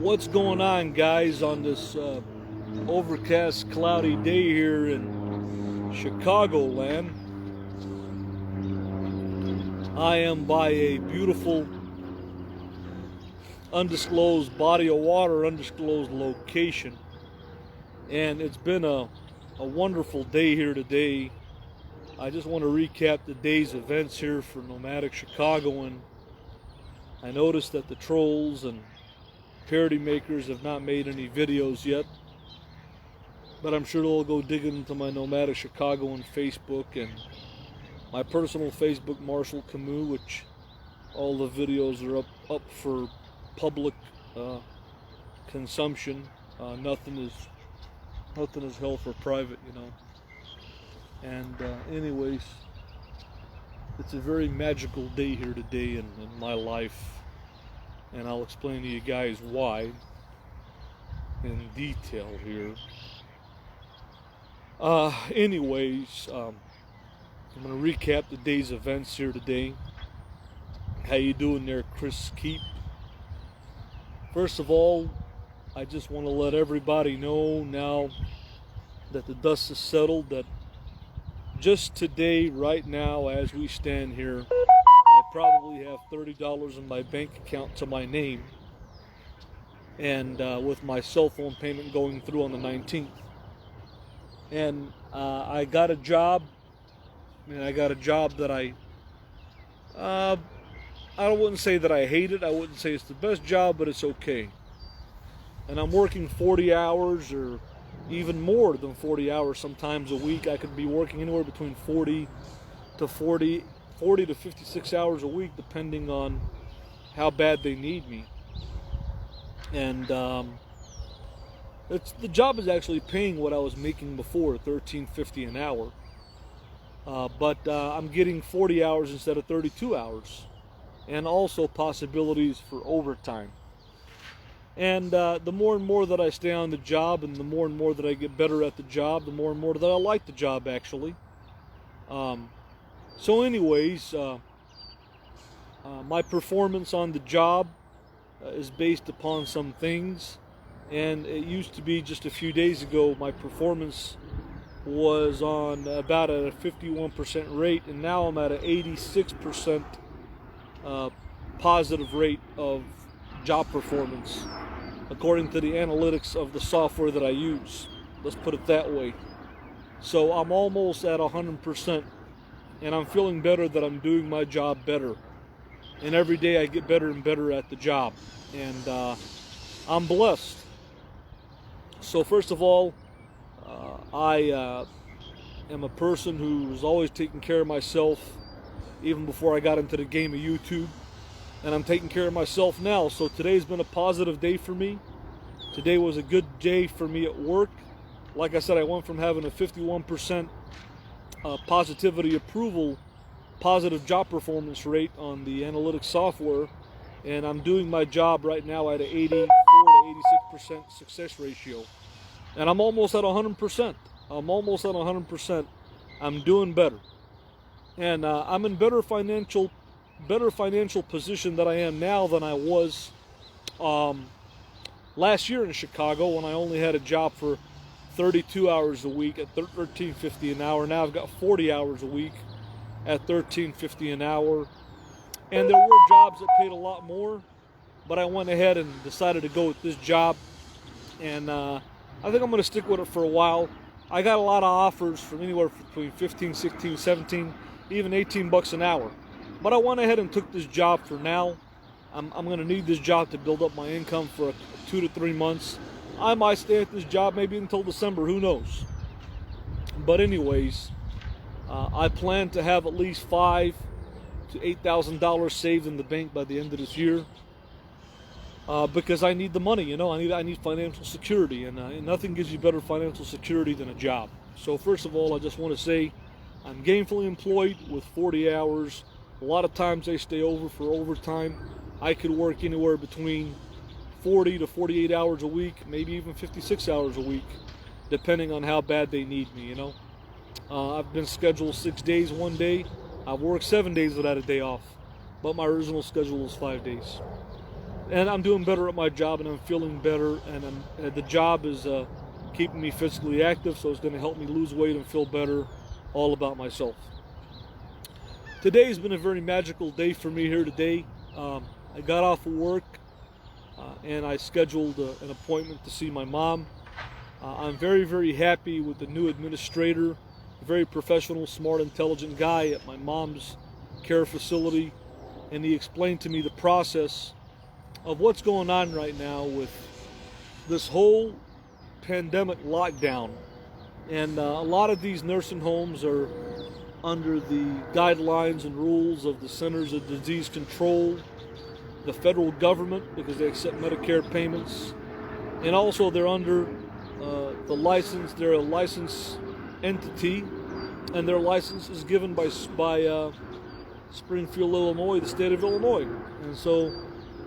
What's going on, guys, on this overcast, cloudy day here in Chicagoland? I am by a beautiful undisclosed body of water, undisclosed location, and it's been a wonderful day here today. I just want to recap the day's events here for Nomadic Chicago, and I noticed that the trolls and parody makers have not made any videos yet, but I'm sure they'll go digging into my Nomadic Chicago on Facebook and my personal Facebook, Marshall Camus, which all the videos are up for public consumption. Nothing is held for private, you know. And anyways, it's a very magical day here today in my life. And I'll explain to you guys why in detail here. Anyways, I'm going to recap the day's events here today. How you doing there, Chris Keep? First of all, I just want to let everybody know now that the dust is settled that just today, right now, as we stand here, I probably have $30 in my bank account to my name, and with my cell phone payment going through on the 19th. And I got a job, and I got a job that I wouldn't say that I hate it. I wouldn't say it's the best job, but it's okay. And I'm working 40 hours or even more than 40 hours sometimes a week. I could be working anywhere between 40 to 56 hours a week, depending on how bad they need me. And the job is actually paying what I was making before, $13.50 an hour. But I'm getting 40 hours instead of 32 hours. And also possibilities for overtime. And the more and more that I stay on the job, and the more and more that I get better at the job, the more and more that I like the job, actually. So anyways, my performance on the job is based upon some things. And it used to be just a few days ago, my performance was on about a 51% rate, and now I'm at an 86% positive rate of job performance, according to the analytics of the software that I use. Let's put it that way. So I'm almost at 100%, and I'm feeling better that I'm doing my job better. And every day I get better and better at the job, and I'm blessed. So first of all, I am a person who's always taking care of myself, even before I got into the game of YouTube. And I'm taking care of myself now. So today's been a positive day for me. Today was a good day for me at work. Like I said, I went from having a 51% positivity approval, positive job performance rate on the analytics software, and I'm doing my job right now at an 84 to 86% success ratio. And I'm almost at 100%. I'm almost at 100%. I'm doing better. And I'm in better financial position that I am now than I was last year in Chicago, when I only had a job for 32 hours a week at $13.50 an hour. Now I've got 40 hours a week at $13.50 an hour. And there were jobs that paid a lot more, but I went ahead and decided to go with this job, and I think I'm going to stick with it for a while. I got a lot of offers from anywhere between 15, 16, 17, even 18 bucks an hour. But I went ahead and took this job for now. I'm going to need this job to build up my income for 2 to 3 months. I might stay at this job maybe until December, who knows. But anyways, I plan to have at least $5,000 to $8,000 saved in the bank by the end of this year. Because I need the money, you know. I need financial security, and nothing gives you better financial security than a job. So first of all, I just want to say I'm gainfully employed with 40 hours. A lot of times they stay over for overtime. I could work anywhere between 40 to 48 hours a week, maybe even 56 hours a week, depending on how bad they need me, you know. I've been scheduled 6 days one day. I've worked 7 days without a day off, but my original schedule was 5 days. and I'm doing better at my job, and I'm feeling better, and the job is keeping me physically active, so it's going to help me lose weight and feel better all about myself. Today has been a very magical day for me here today. I got off of work and I scheduled an appointment to see my mom. I'm very, very happy with the new administrator, a very professional, smart, intelligent guy at my mom's care facility, and he explained to me the process of what's going on right now with this whole pandemic lockdown. And a lot of these nursing homes are under the guidelines and rules of the Centers of Disease Control, the federal government, because they accept Medicare payments, and also they're under the license. They're a licensed entity, and their license is given by Springfield, Illinois, the state of Illinois. And so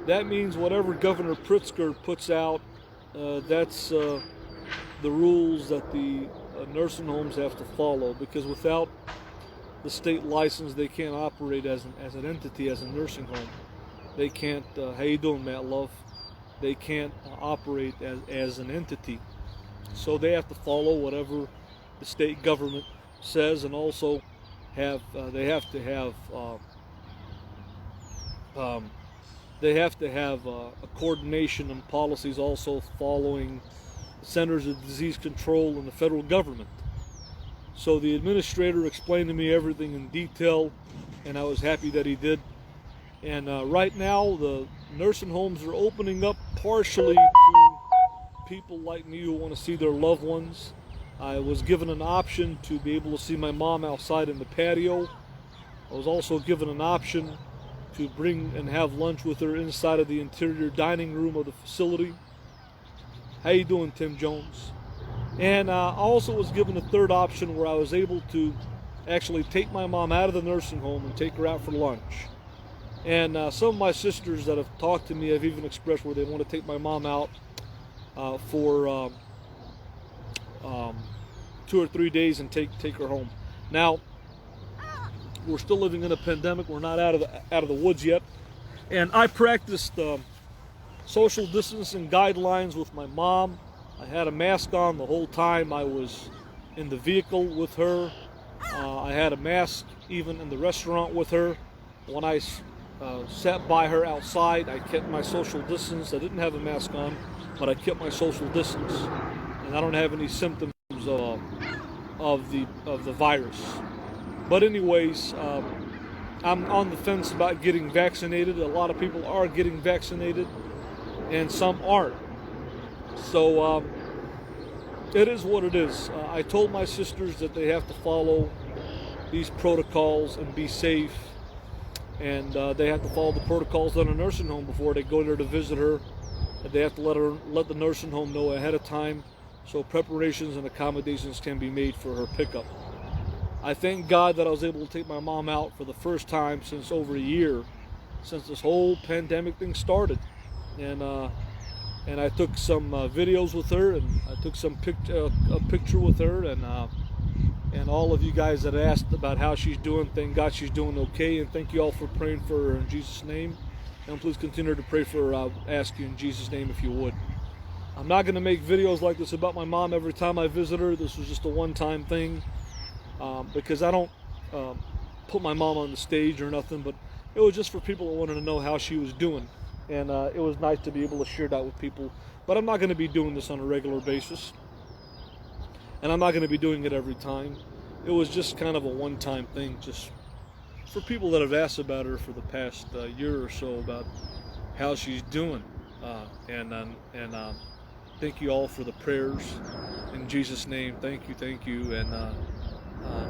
that means whatever Governor Pritzker puts out, that's the rules that the nursing homes have to follow, because without the state license, they can't operate as an entity, as a nursing home. They can't, how you doing, Matt Love? They can't operate as an entity. So they have to follow whatever the state government says, and also they have to have a coordination and policies also following the Centers of Disease Control and the federal government. So the administrator explained to me everything in detail, and I was happy that he did. And right now, the nursing homes are opening up partially to people like me who want to see their loved ones. I was given an option to be able to see my mom outside in the patio. I was also given an option to bring and have lunch with her inside of the interior dining room of the facility. How you doing, Tim Jones? And I also was given a third option where I was able to actually take my mom out of the nursing home and take her out for lunch. And some of my sisters that have talked to me have even expressed where they want to take my mom out for 2 or 3 days and take her home. Now, we're still living in a pandemic. We're not out of the woods yet. And I practiced social distancing guidelines with my mom. I had a mask on the whole time I was in the vehicle with her. I had a mask even in the restaurant with her. When I sat by her outside, I kept my social distance. I didn't have a mask on, but I kept my social distance. And I don't have any symptoms of the virus. But anyways, I'm on the fence about getting vaccinated. A lot of people are getting vaccinated, and some aren't. So it is what it is. I told my sisters that they have to follow these protocols and be safe, and they have to follow the protocols at a nursing home before they go there to visit her. They have to let the nursing home know ahead of time, so preparations and accommodations can be made for her pickup. I thank God that I was able to take my mom out for the first time since over a year, since this whole pandemic thing started. And I took some videos with her, and I took a picture with her, and all of you guys that asked about how she's doing, thank God she's doing okay, and thank you all for praying for her in Jesus' name. And please continue to pray for her. I'll ask you in Jesus' name if you would. I'm not going to make videos like this about my mom every time I visit her. This was just a one-time thing, because I don't put my mom on the stage or nothing, but it was just for people that wanted to know how she was doing. And it was nice to be able to share that with people. But I'm not going to be doing this on a regular basis, and I'm not going to be doing it every time. It was just kind of a one-time thing, just for people that have asked about her for the past year or so about how she's doing. And thank you all for the prayers in Jesus' name. Thank you. And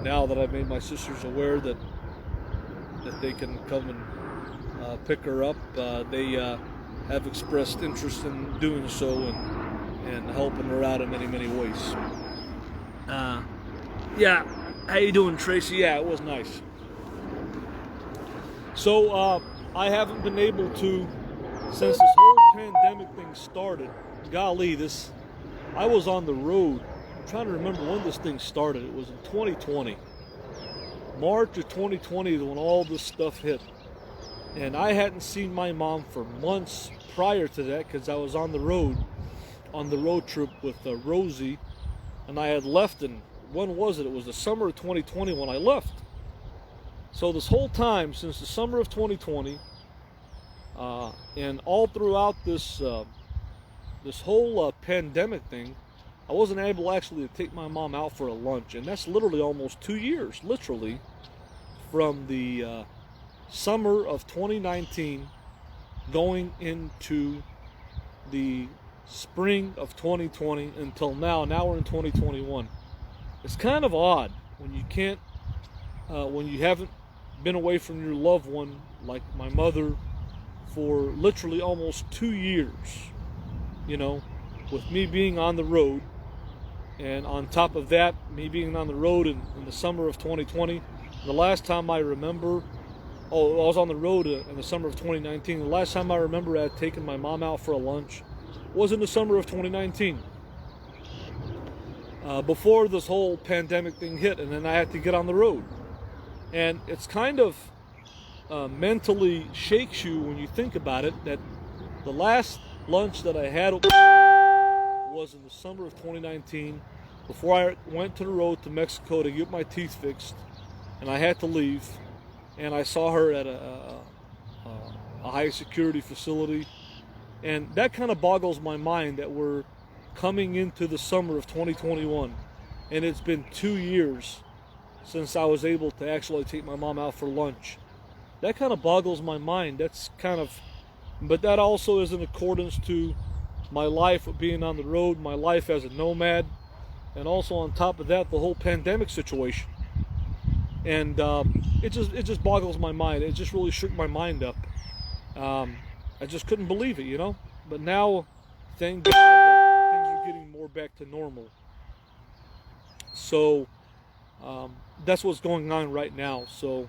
now that I've made my sisters aware that they can come and pick her up, they have expressed interest in doing so and helping her out in many ways. Yeah, how you doing, Tracy? Yeah, it was nice. So I haven't been able to, since this whole pandemic thing started. Golly, I was on the road. I'm trying to remember when this thing started. It was in 2020. March of 2020 when all this stuff hit. And I hadn't seen my mom for months prior to that because I was on the road trip with Rosie, and I had left. And when was it? It was the summer of 2020 when I left. So this whole time, since the summer of 2020, and all throughout this whole pandemic thing, I wasn't able actually to take my mom out for a lunch, and that's literally almost 2 years, literally, from the summer of 2019 going into the spring of 2020 until now. Now we're in 2021. It's kind of odd when you can't, when you haven't been away from your loved one, like my mother, for literally almost 2 years, you know, with me being on the road. And on top of that, me being on the road in the summer of 2020, the last time I remember, I was on the road in the summer of 2019. The last time I remember I had taken my mom out for a lunch was in the summer of 2019. Before this whole pandemic thing hit, and then I had to get on the road. And it's kind of mentally shakes you when you think about it, that the last lunch that I had with my mom was in the summer of 2019, before I went to the road to Mexico to get my teeth fixed, and I had to leave. And I saw her at a high security facility, and that kind of boggles my mind that we're coming into the summer of 2021, and it's been 2 years since I was able to actually take my mom out for lunch. That kind of boggles my mind. That's kind of, but that also is in accordance to my life of being on the road, my life as a nomad, and also on top of that, the whole pandemic situation. And it just boggles my mind. It just really shook my mind up. I just couldn't believe it, you know. But now, thank God that things are getting more back to normal. So that's what's going on right now. So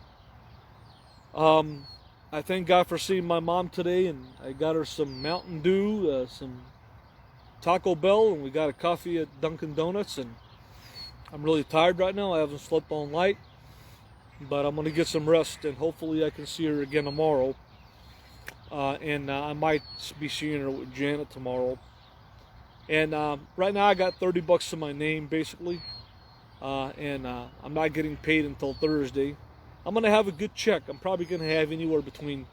I thank God for seeing my mom today, and I got her some Mountain Dew, some Taco Bell, and we got a coffee at Dunkin' Donuts. And I'm really tired right now. I haven't slept all night. But I'm going to get some rest, and hopefully I can see her again tomorrow. And I might be seeing her with Janet tomorrow. And right now I got $30 to my name, basically. And I'm not getting paid until Thursday. I'm going to have a good check. I'm probably going to have anywhere between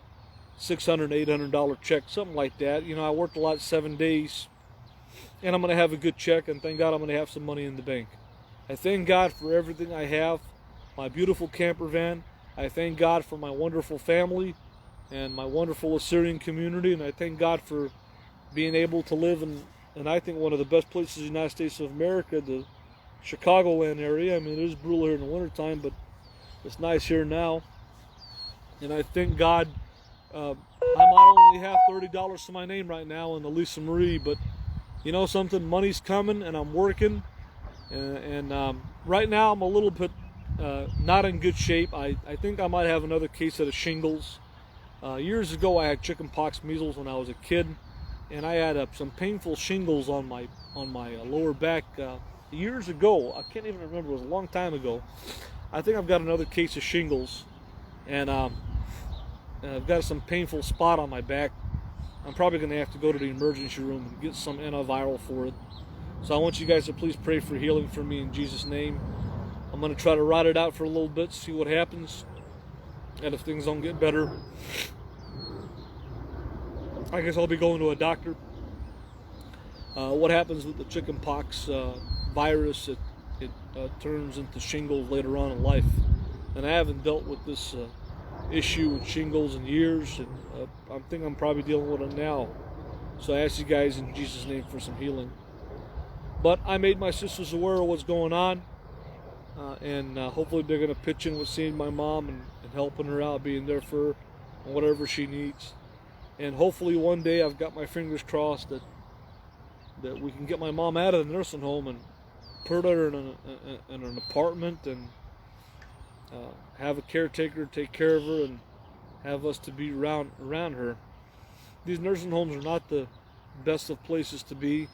$600 and $800 check, something like that. You know, I worked a lot, 7 days. And I'm going to have a good check, and thank God I'm going to have some money in the bank. I thank God for everything I have. My beautiful camper van. I thank God for my wonderful family and my wonderful Assyrian community, and I thank God for being able to live in I think one of the best places in the United States of America, the Chicagoland area. I mean, it is brutal here in the wintertime, but it's nice here now. And I thank God I might only have $30 to my name right now in the Lisa Marie, but you know something, money's coming, and I'm working, and right now I'm a little bit not in good shape. I think I might have another case of the shingles. Years ago I had chicken pox, measles when I was a kid, and I had some painful shingles on my lower back years ago. I can't even remember, it was a long time ago. I think I've got another case of shingles, and I've got some painful spot on my back. I'm probably going to have to go to the emergency room and get some antiviral for it. So I want you guys to please pray for healing for me in Jesus' name. I'm going to try to ride it out for a little bit, see what happens. And if things don't get better, I guess I'll be going to a doctor. What happens with the chicken pox virus, it turns into shingles later on in life. And I haven't dealt with this issue with shingles in years, and I think I'm probably dealing with it now. So I ask you guys in Jesus' name for some healing. But I made my sisters aware of what's going on. And hopefully they're going to pitch in with seeing my mom and helping her out, being there for her and whatever she needs. And hopefully one day, I've got my fingers crossed that we can get my mom out of the nursing home and put her in an apartment and have a caretaker take care of her and have us to be around her. These nursing homes are not the best of places to be.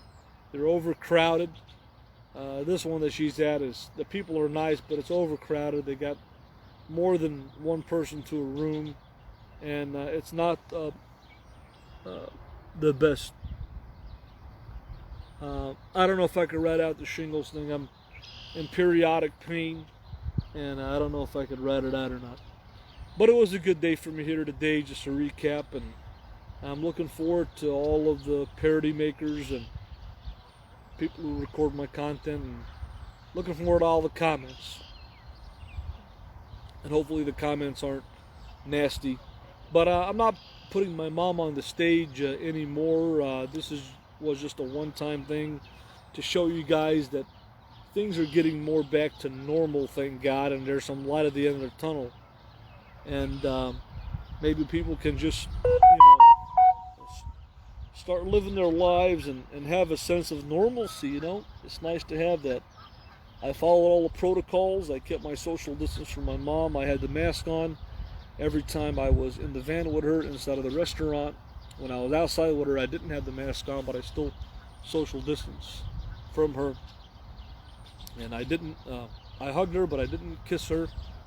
They're overcrowded. This one that she's at, is the people are nice, but it's overcrowded. They got more than one person to a room. and it's not the best. I don't know if I could ride out the shingles thing. I'm in periodic pain, and I don't know if I could ride it out or not. But it was a good day for me here today, just to recap, and I'm looking forward to all of the parody makers and people who record my content, and looking forward to all the comments. And hopefully the comments aren't nasty. But I'm not putting my mom on the stage anymore. This was just a one-time thing to show you guys that things are getting more back to normal, thank God, and there's some light at the end of the tunnel. And maybe people can just, start living their lives and have a sense of normalcy, It's nice to have that. I followed all the protocols. I kept my social distance from my mom. I had the mask on every time I was in the van with her inside of the restaurant. When I was outside with her, I didn't have the mask on, but I still social distance from her. And I didn't, I hugged her, but I didn't kiss her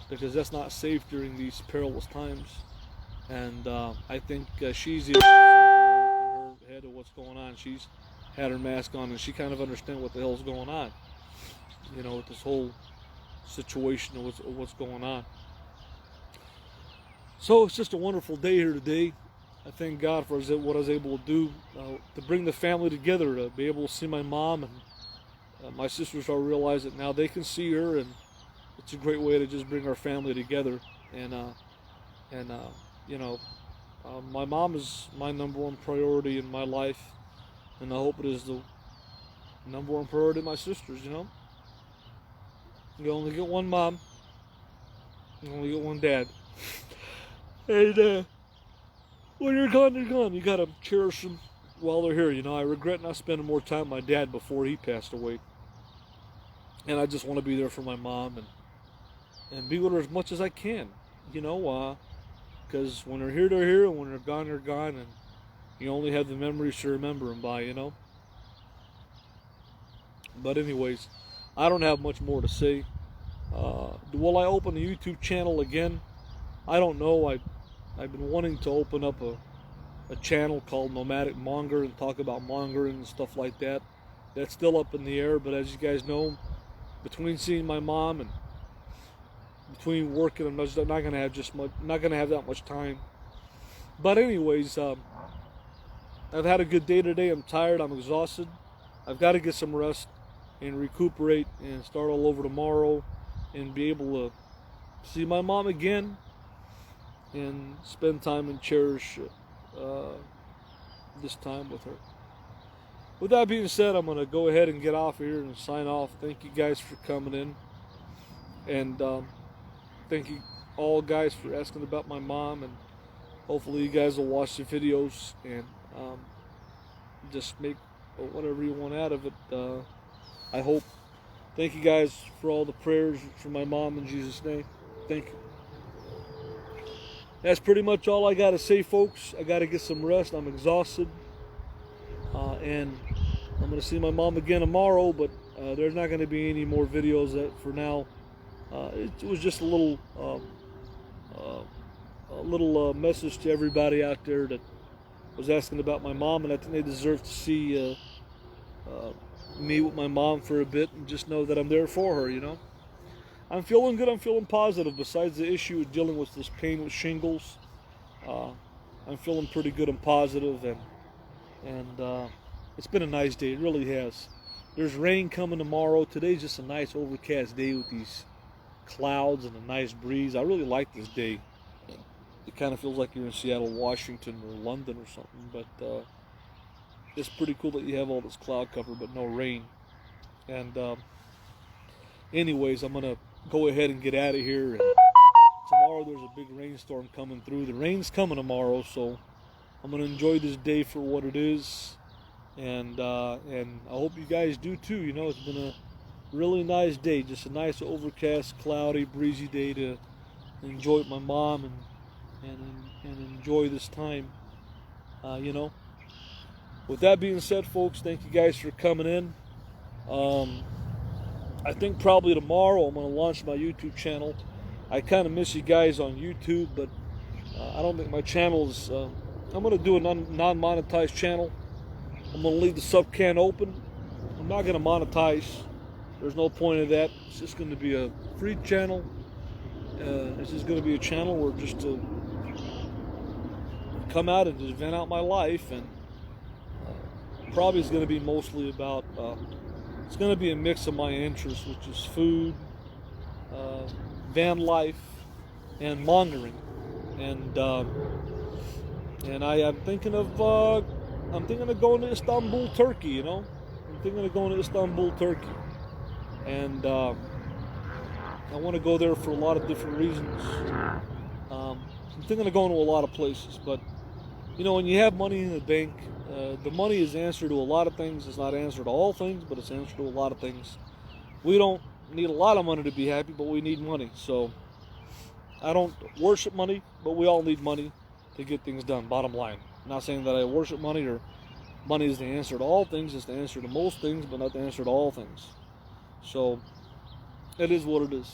because that's not safe during these perilous times. And I think she's in her head of what's going on. She's had her mask on, and she kind of understands what the hell's going on, with this whole situation of what's going on. So it's just a wonderful day here today. I thank God for what I was able to do to bring the family together, to be able to see my mom, and my sisters all realize that now they can see her, and it's a great way to just bring our family together. And my mom is my number one priority in my life, and I hope it is the number one priority of my sisters. You only get one mom, you only get one dad, and when you're gone, they're gone. You gotta cherish them while they're here. I regret not spending more time with my dad before he passed away, and I just want to be there for my mom and be with her as much as I can. Because when they're here, they're here, and when they're gone, and you only have the memories to remember them by. But anyways, I don't have much more to say. Will I open a YouTube channel again? I don't know. I've been wanting to open up a channel called Nomadic Monger and talk about mongering and stuff like that. That's still up in the air, but as you guys know, between seeing my mom and between working, I'm not going to have that much time. But anyways, I've had a good day today. I'm tired. I'm exhausted. I've got to get some rest and recuperate and start all over tomorrow and be able to see my mom again and spend time and cherish this time with her. With that being said, I'm going to go ahead and get off here and sign off. Thank you guys for coming in. And thank you all guys for asking about my mom. And hopefully you guys will watch the videos and just make whatever you want out of it. I hope. Thank you guys for all the prayers for my mom in Jesus' name. Thank you. That's pretty much all I got to say, folks. I got to get some rest. I'm exhausted. And I'm going to see my mom again tomorrow, but there's not going to be any more videos for now. It was just a little message to everybody out there that was asking about my mom, and I think they deserve to see me with my mom for a bit and just know that I'm there for her, I'm feeling good. I'm feeling positive. Besides the issue of dealing with this pain with shingles, I'm feeling pretty good and positive, and it's been a nice day. It really has. There's rain coming tomorrow. Today's just a nice overcast day with these clouds and a nice breeze. I really like this day. It kind of feels like you're in Seattle, Washington, or London or something, but it's pretty cool that you have all this cloud cover but no rain. And anyways, I'm gonna go ahead and get out of here, and tomorrow there's a big rainstorm coming through. The rain's coming tomorrow, so I'm gonna enjoy this day for what it is, and I hope you guys do too. It's been a really nice day, just a nice overcast, cloudy, breezy day to enjoy with my mom and enjoy this time. With that being said, folks, thank you guys for coming in. I think probably tomorrow I'm going to launch my YouTube channel. I kind of miss you guys on YouTube, but I don't think my channel is. I'm going to do a non-monetized channel. I'm going to leave the sub can open. I'm not going to monetize. There's no point in that. It's just going to be a free channel. It's just going to be a channel where just to come out and just vent out my life, and probably is going to be mostly about. It's going to be a mix of my interests, which is food, van life, and mongering, and I am thinking of going to Istanbul, Turkey. You know, I'm thinking of going to Istanbul, Turkey, and I want to go there for a lot of different reasons. I'm thinking of going to a lot of places, but you know, when you have money in the bank, the money is answer to a lot of things. It's not answer to all things, but it's answer to a lot of things. We don't need a lot of money to be happy, but we need money. So I don't worship money, but we all need money to get things done, bottom line. I'm not saying that I worship money or money is the answer to all things. It's the answer to most things, but not the answer to all things. So it is what it is.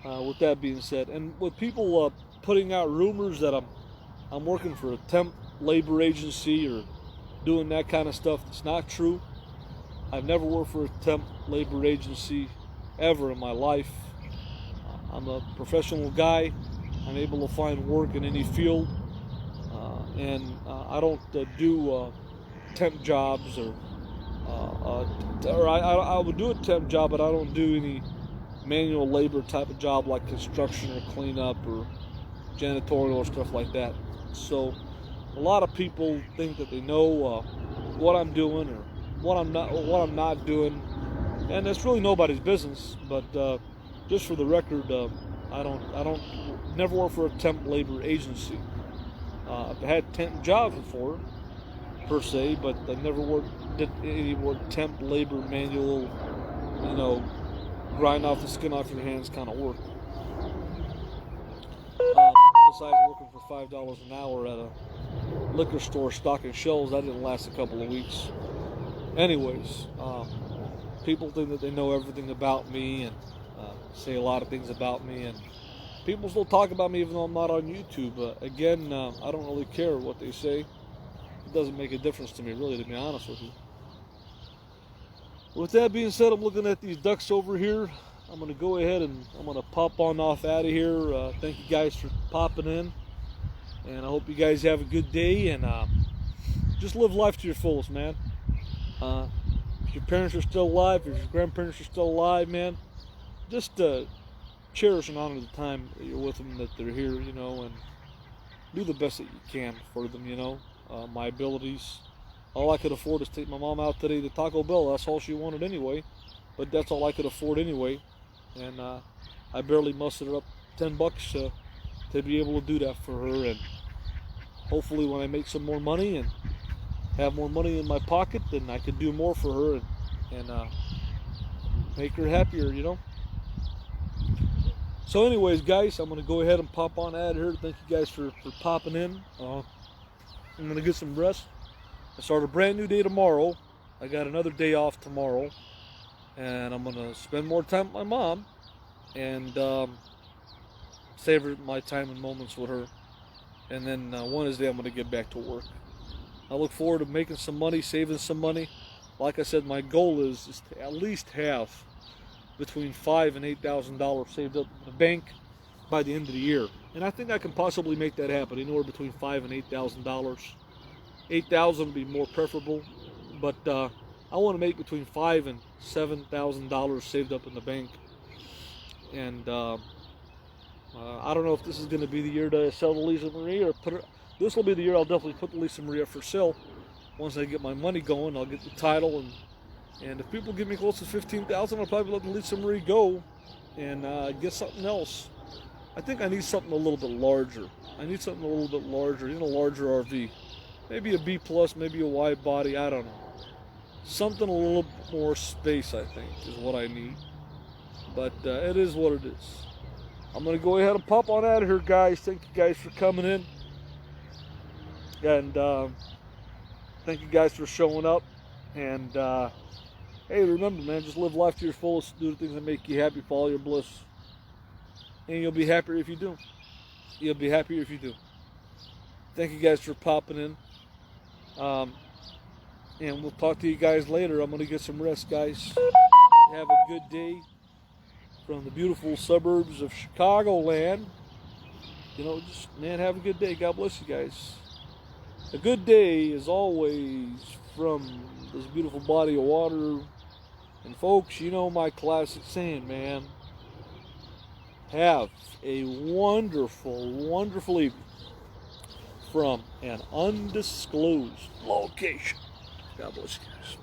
With that being said, and with people putting out rumors that I'm working for a temp labor agency or doing that kind of stuff, it's not true. I've never worked for a temp labor agency ever in my life. I'm a professional guy. I'm able to find work in any field, and I don't do temp jobs or I would do a temp job, but I don't do any manual labor type of job like construction or cleanup or janitorial or stuff like that. So a lot of people think that they know what I'm doing or what I'm not doing, and it's really nobody's business. But just for the record, I don't never work for a temp labor agency. I've had temp jobs before, per se, but I never did any more temp labor manual, you know, grind off the skin off your hands kind of work. Besides working for $5 an hour at a liquor store stocking shelves, that didn't last a couple of weeks. Anyways, people think that they know everything about me and say a lot of things about me, and people still talk about me even though I'm not on YouTube. Again, I don't really care what they say. It doesn't make a difference to me, really, to be honest with you. With that being said, I'm looking at these ducks over here. I'm going to go ahead and I'm going to pop on off out of here. Thank you guys for popping in, and I hope you guys have a good day, and just live life to your fullest, man. If your parents are still alive, if your grandparents are still alive, man, just cherish and honor the time that you're with them, that they're here, you know, and do the best that you can for them, you know. My abilities, all I could afford is take my mom out today to Taco Bell. That's all she wanted anyway, but that's all I could afford anyway, and I barely mustered up $10 to be able to do that for her. And hopefully when I make some more money and have more money in my pocket, then I can do more for her and make her happier, you know. So anyways, guys, I'm going to go ahead and pop on out of here. Thank you guys for popping in. I'm going to get some rest. I start a brand new day tomorrow. I got another day off tomorrow, and I'm going to spend more time with my mom and savor my time and moments with her. And then Wednesday I'm going to get back to work. I look forward to making some money, saving some money. Like I said, my goal is to at least have between $5,000 and $8,000 saved up in the bank by the end of the year, and I think I can possibly make that happen. Anywhere between $5,000 and $8,000. $8,000 would be more preferable, but I want to make between $5,000 and $7,000 saved up in the bank. And I don't know if this is going to be the year to sell the Lisa Marie or put her. This will be the year I'll definitely put the Lisa Marie up for sale. Once I get my money going, I'll get the title, and if people give me close to $15,000, I'll probably let the Lisa Marie go and get something else. I think I need something a little bit larger. I need something a little bit larger, a larger RV. Maybe a B+, maybe a wide body, I don't know. Something a little bit more space, I think, is what I need. But it is what it is. I'm going to go ahead and pop on out of here, guys. Thank you guys for coming in. And thank you guys for showing up. And hey, remember, man, just live life to your fullest. Do the things that make you happy. Follow your bliss. And you'll be happier if you do. You'll be happier if you do. Thank you guys for popping in. And we'll talk to you guys later. I'm going to get some rest, guys. Have a good day from the beautiful suburbs of Chicagoland. You know, just, man, have a good day. God bless you guys. A good day is always from this beautiful body of water. And folks, you know my classic saying, man. Have a wonderful, wonderful evening from an undisclosed location. God bless you guys.